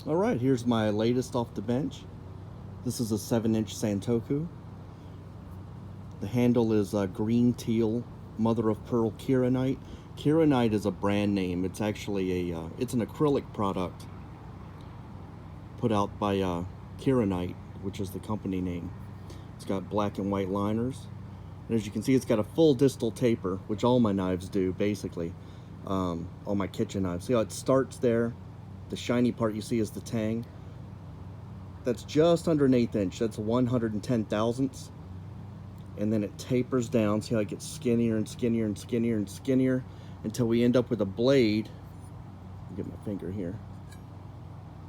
All right, here's my latest off the bench. This is a 7-inch Santoku. The handle is green teal, mother of pearl Kirinite. Kirinite is a brand name. It's actually it's an acrylic product put out by Kirinite, which is the company name. It's got black and white liners. And as you can see, it's got a full distal taper, which all my knives do, basically. All my kitchen knives. See how it starts there? The shiny part you see is the tang. That's just under an 1/8 inch. That's 110 thousandths. And then it tapers down. See how it gets skinnier and skinnier and skinnier and skinnier until we end up with a blade. I'll get my finger here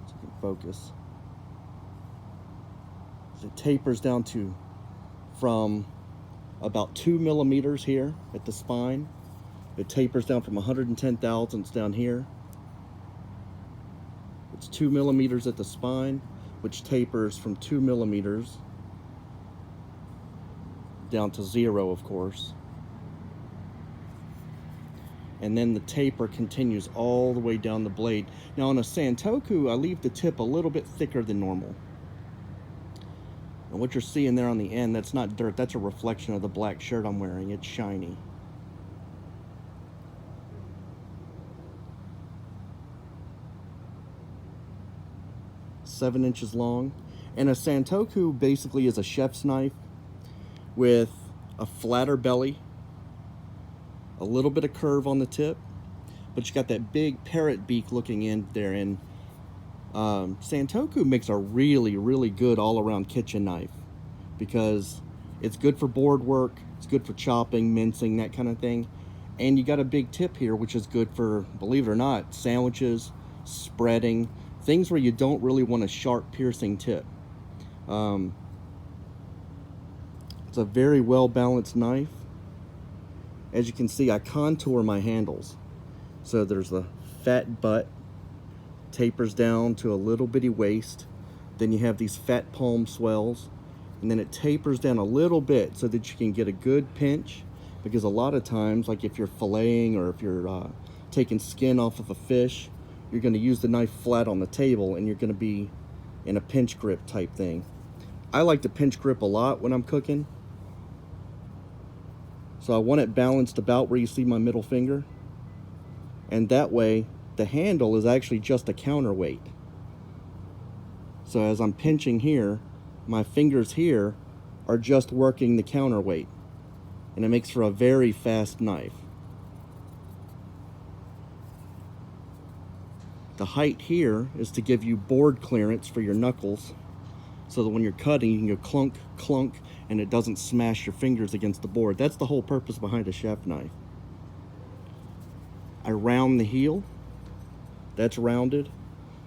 so you can focus. So it tapers down to from about 2 millimeters here at the spine. It tapers down from 110 thousandths down here. It's 2 millimeters at the spine, which tapers from 2 millimeters down to 0, of course. And then the taper continues all the way down the blade. Now on a Santoku, I leave the tip a little bit thicker than normal. And what you're seeing there on the end, that's not dirt, that's a reflection of the black shirt I'm wearing. It's shiny. Seven inches long. And a Santoku basically is a chef's knife with a flatter belly, a little bit of curve on the tip, but you got that big parrot beak looking in there. And Santoku makes a really, really good all-around kitchen knife because it's good for board work, it's good for chopping, mincing, that kind of thing. And you got a big tip here, which is good for, believe it or not, sandwiches, spreading, things where you don't really want a sharp, piercing tip. It's a very well-balanced knife. As you can see, I contour my handles. So there's the fat butt, tapers down to a little bitty waist. Then you have these fat palm swells. And then it tapers down a little bit so that you can get a good pinch. Because a lot of times, like if you're filleting or if you're taking skin off of a fish, you're going to use the knife flat on the table and you're going to be in a pinch grip type thing. I like to pinch grip a lot when I'm cooking. So I want it balanced about where you see my middle finger. And that way, the handle is actually just a counterweight. So as I'm pinching here, my fingers here are just working the counterweight. And it makes for a very fast knife. The height here is to give you board clearance for your knuckles, so that when you're cutting, you can go clunk, clunk, and it doesn't smash your fingers against the board. That's the whole purpose behind a chef knife. I round the heel. That's rounded.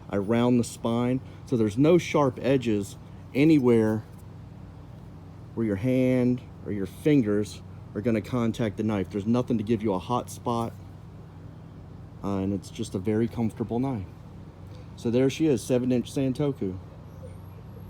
I round the spine, so there's no sharp edges anywhere where your hand or your fingers are going to contact the knife. There's nothing to give you a hot spot. And it's just a very comfortable knife. So there she is, 7-inch Santoku.